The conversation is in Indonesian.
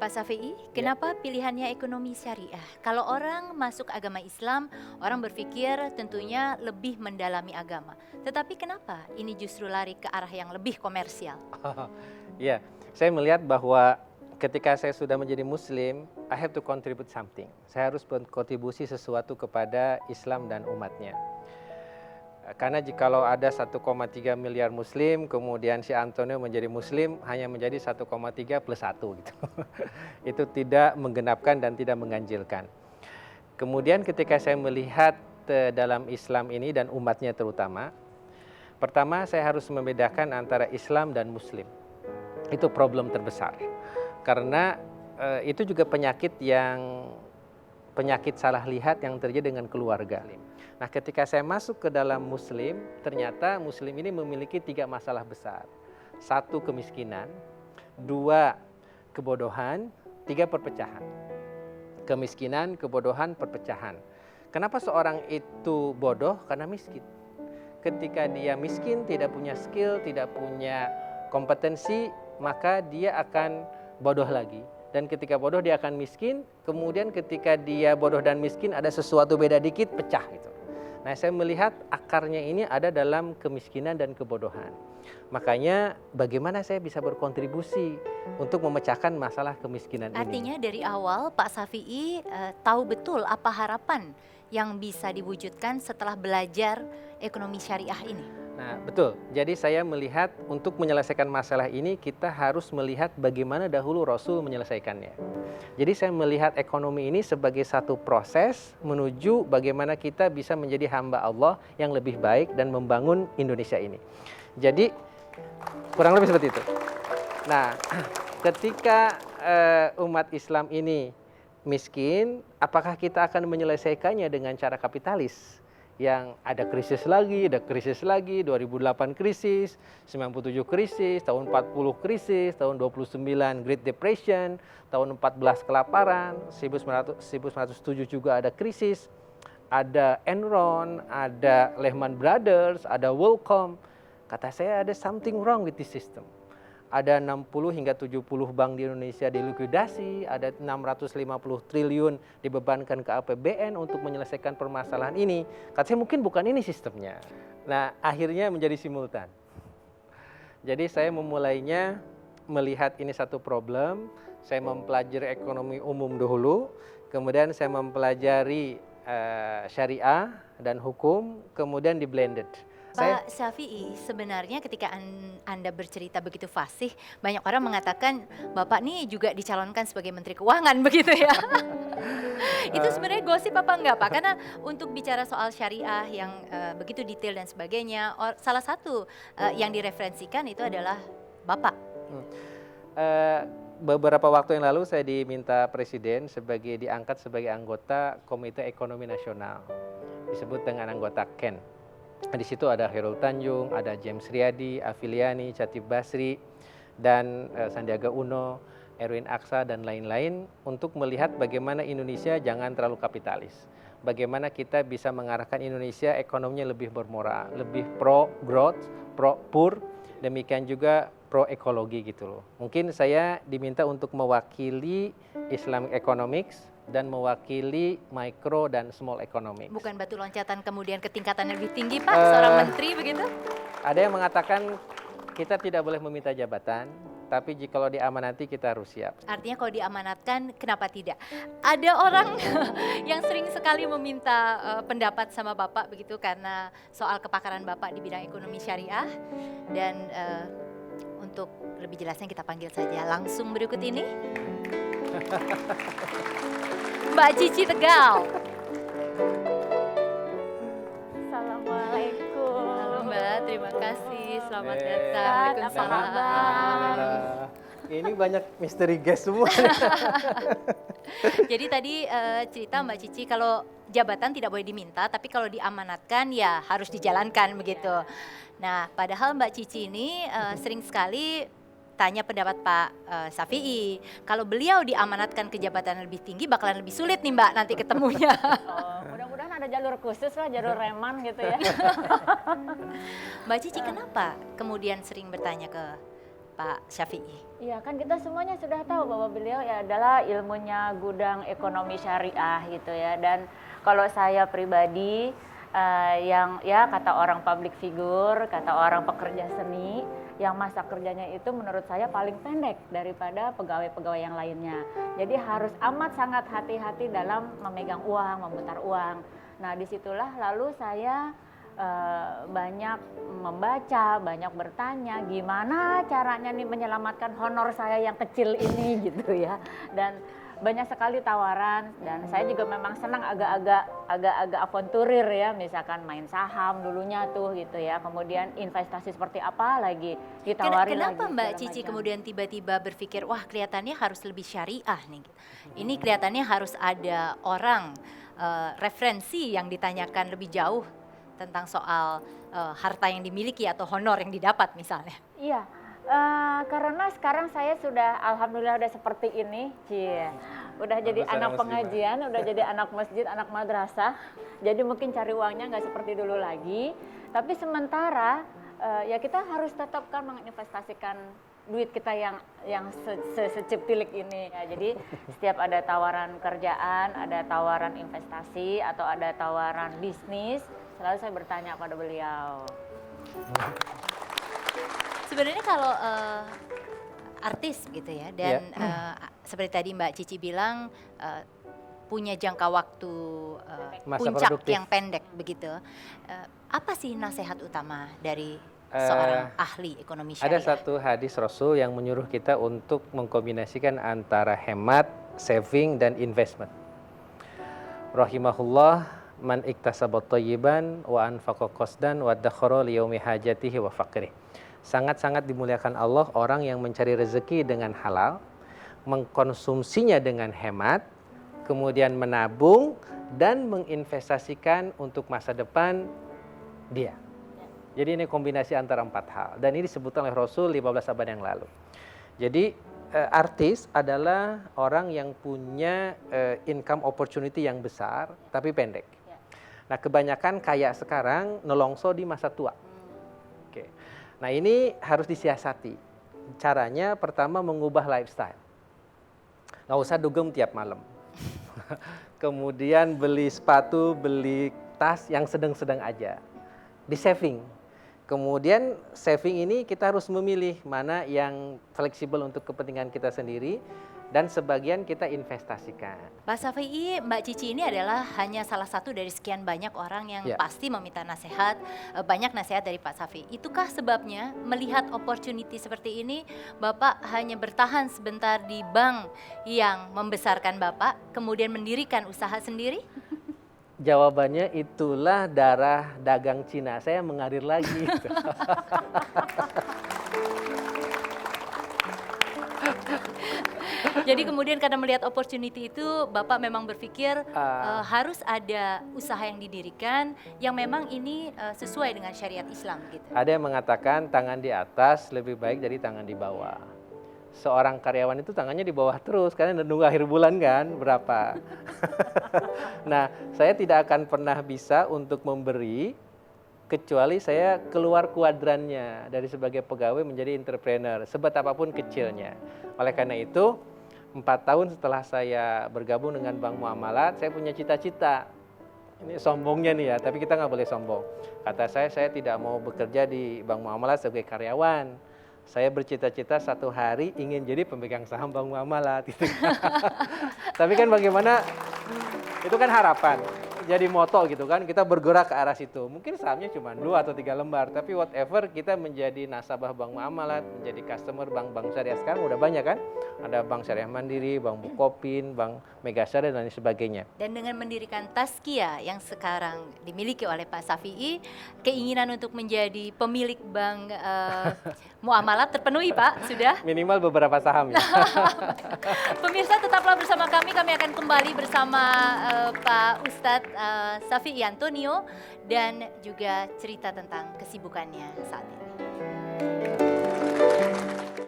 Pak Syafi'i, kenapa pilihannya ekonomi syariah? Kalau orang masuk agama Islam, orang berpikir tentunya lebih mendalami agama. Tetapi kenapa ini justru lari ke arah yang lebih komersial? Ya, saya melihat bahwa ketika saya sudah menjadi Muslim, I have to contribute something. Saya harus berkontribusi sesuatu kepada Islam dan umatnya. Karena jikalau ada 1,3 miliar Muslim, kemudian si Antonio menjadi Muslim, hanya menjadi 1,3 plus 1 gitu. Itu tidak menggenapkan dan tidak mengganjilkan. Kemudian ketika saya melihat dalam Islam ini dan umatnya terutama, pertama saya harus membedakan antara Islam dan Muslim. Itu problem terbesar. Karena itu juga penyakit salah lihat yang terjadi dengan keluarga. Nah, ketika saya masuk ke dalam Muslim, ternyata Muslim ini memiliki 3 masalah besar. 1, kemiskinan. 2, kebodohan. 3, perpecahan. Kemiskinan, kebodohan, perpecahan. Kenapa seorang itu bodoh? Karena miskin. Ketika dia miskin, tidak punya skill, tidak punya kompetensi, maka dia akan bodoh lagi. Dan ketika bodoh dia akan miskin, kemudian ketika dia bodoh dan miskin ada sesuatu beda dikit, pecah gitu. Nah, saya melihat akarnya ini ada dalam kemiskinan dan kebodohan. Makanya bagaimana saya bisa berkontribusi untuk memecahkan masalah kemiskinan ini. Artinya dari awal Pak Syafi'i tahu betul apa harapan yang bisa diwujudkan setelah belajar ekonomi syariah ini. Nah, betul. Jadi saya melihat untuk menyelesaikan masalah ini kita harus melihat bagaimana dahulu Rasul menyelesaikannya. Jadi saya melihat ekonomi ini sebagai satu proses menuju bagaimana kita bisa menjadi hamba Allah yang lebih baik dan membangun Indonesia ini. Jadi kurang lebih seperti itu. Nah, ketika umat Islam ini miskin, apakah kita akan menyelesaikannya dengan cara kapitalis? Yang ada krisis lagi, 2008 krisis, 97 krisis, tahun 40 krisis, tahun 29 Great Depression, tahun 14 kelaparan, 1907 juga ada krisis, ada Enron, ada Lehman Brothers, ada WorldCom. Kata saya ada something wrong with this system. Ada 60 hingga 70 bank di Indonesia dilikuidasi, ada 650 triliun dibebankan ke APBN untuk menyelesaikan permasalahan ini. Kata saya mungkin bukan ini sistemnya. Nah, akhirnya menjadi simultan. Jadi saya memulainya melihat ini satu problem, saya mempelajari ekonomi umum dahulu, kemudian saya mempelajari syariah dan hukum, kemudian di blended. Pak Syafi'i, sebenarnya ketika Anda bercerita begitu fasih, banyak orang mengatakan Bapak nih juga dicalonkan sebagai Menteri Keuangan begitu ya. Itu sebenarnya gosip apa enggak Pak? Karena untuk bicara soal syariah yang begitu detail dan sebagainya, salah satu yang direferensikan itu adalah Bapak. Beberapa waktu yang lalu saya diminta Presiden diangkat sebagai anggota Komite Ekonomi Nasional, disebut dengan anggota KEN. Di situ ada Khairul Tanjung, ada James Riyadi, Afiliani, Chatib Basri, dan Sandiaga Uno, Erwin Aksa, dan lain-lain untuk melihat bagaimana Indonesia jangan terlalu kapitalis. Bagaimana kita bisa mengarahkan Indonesia ekonominya lebih bermoral, lebih pro-growth, pro-poor, demikian juga pro-ekologi gitu loh. Mungkin saya diminta untuk mewakili Islamic Economics dan mewakili micro dan small economics. Bukan batu loncatan kemudian ke tingkatan yang lebih tinggi Pak, seorang menteri begitu? Ada yang mengatakan kita tidak boleh meminta jabatan, tapi jikalau diamanati kita harus siap. Artinya kalau diamanatkan, kenapa tidak? Ada orang yang sering sekali meminta pendapat sama Bapak begitu karena soal kepakaran Bapak di bidang ekonomi syariah. Dan untuk lebih jelasnya kita panggil saja langsung berikut ini. Mbak Cici Tegal. Assalamualaikum. Halo Mbak, terima kasih. Selamat datang. Apa kabar? Ini banyak misteri guest semua. Jadi tadi cerita Mbak Cici kalau jabatan tidak boleh diminta, tapi kalau diamanatkan ya harus dijalankan begitu. Nah, padahal Mbak Cici ini sering sekali tanya pendapat Pak Syafi'i. Kalau beliau diamanatkan ke jabatan lebih tinggi bakalan lebih sulit nih Mbak nanti ketemunya. Oh, mudah-mudahan ada jalur khusus lah, jalur reman gitu ya. Mbak Cici kenapa kemudian sering bertanya ke Pak Syafi'i? Iya, kan kita semuanya sudah tahu bahwa beliau ya adalah ilmunya gudang ekonomi syariah gitu ya. Dan kalau saya pribadi yang ya kata orang public figure, kata orang pekerja seni, yang masa kerjanya itu menurut saya paling pendek daripada pegawai-pegawai yang lainnya. Jadi harus amat sangat hati-hati dalam memegang uang, memutar uang. Nah, disitulah lalu saya banyak membaca, banyak bertanya gimana caranya nih menyelamatkan honor saya yang kecil ini gitu ya. Dan banyak sekali tawaran dan saya juga memang senang agak-agak avanturir ya, misalkan main saham dulunya tuh gitu ya. Kemudian investasi seperti apa lagi ditawarin lagi. Kenapa Mbak segala Cici macam. kemudian tiba-tiba berpikir, wah kelihatannya harus lebih syariah nih. Ini kelihatannya harus ada orang referensi yang ditanyakan lebih jauh tentang soal harta yang dimiliki atau honor yang didapat misalnya. Iya, karena sekarang saya sudah alhamdulillah udah seperti ini, udah jadi Bagus, anak muslimah. pengajian, udah jadi anak masjid, anak madrasah. Jadi mungkin cari uangnya nggak seperti dulu lagi. Tapi sementara ya kita harus tetap kan menginvestasikan duit kita yang seciptilik ini. Ya, jadi setiap ada tawaran kerjaan, ada tawaran investasi atau ada tawaran bisnis, selalu saya bertanya pada beliau. Sebenarnya kalau artis gitu ya, dan seperti tadi Mbak Cici bilang punya jangka waktu Masa puncak produktif. yang pendek begitu. Apa sih nasihat utama dari seorang ahli ekonomi Ada syariah? satu hadis Rasul yang menyuruh kita untuk mengkombinasikan antara hemat, saving, dan investment. Rahimahullah man iktasabat thayyiban wa anfaqa qasdan wa dakhara li yaumi hajatihi wa faqrih. Sangat-sangat dimuliakan Allah orang yang mencari rezeki dengan halal, mengkonsumsinya dengan hemat, kemudian menabung dan menginvestasikan untuk masa depan dia. Jadi ini kombinasi antara 4 hal dan ini disebutkan oleh Rasul 15 abad yang lalu. Jadi artis adalah orang yang punya income opportunity yang besar tapi pendek. Nah, kebanyakan kaya sekarang nelongso di masa tua. Oke. Nah, ini harus disiasati. Caranya pertama mengubah lifestyle. Nggak usah dugem tiap malam. Kemudian beli sepatu, beli tas yang sedang-sedang aja. Di saving. Kemudian saving ini kita harus memilih mana yang fleksibel untuk kepentingan kita sendiri dan sebagian kita investasikan. Pak Syafi'i, Mbak Cici ini adalah hanya salah satu dari sekian banyak orang yang Ya. pasti meminta nasihat, banyak nasihat dari Pak Syafi'i. Itukah sebabnya melihat opportunity seperti ini, Bapak hanya bertahan sebentar di bank yang membesarkan Bapak, kemudian mendirikan usaha sendiri? Jawabannya itulah darah dagang Cina saya mengalir lagi. Jadi kemudian karena melihat opportunity itu, Bapak memang berpikir harus ada usaha yang didirikan yang memang ini sesuai dengan syariat Islam gitu. Ada yang mengatakan tangan di atas lebih baik dari tangan di bawah. Seorang karyawan itu tangannya di bawah terus karena nunggu akhir bulan kan berapa. Nah, saya tidak akan pernah bisa untuk memberi kecuali saya keluar kuadrannya dari sebagai pegawai menjadi entrepreneur sebet apapun kecilnya. Oleh karena itu 4 tahun setelah saya bergabung dengan Bank Muamalat, saya punya cita-cita. Ini sombongnya nih ya, tapi kita nggak boleh sombong. Kata saya tidak mau bekerja di Bank Muamalat sebagai karyawan. Saya bercita-cita satu hari ingin jadi pemegang saham Bank Muamalat. Gitu. Tapi kan bagaimana, itu kan harapan. Jadi moto gitu kan, kita bergerak ke arah situ. Mungkin sahamnya cuma 2 atau 3 lembar, tapi whatever kita menjadi nasabah Bank Muamalat, menjadi customer bank-bank syariah sekarang udah banyak kan. Ada Bank Syariah Mandiri, Bank Bukopin, Bank Megasyariah dan lain sebagainya. Dan dengan mendirikan Tazkiyah yang sekarang dimiliki oleh Pak Syafi'i, keinginan untuk menjadi pemilik bank Muamalat terpenuhi Pak, sudah? Minimal beberapa saham ya. Pemirsa tetaplah bersama kami akan kembali bersama Pak Ustadz Syafi'i Antonio dan juga cerita tentang kesibukannya saat ini.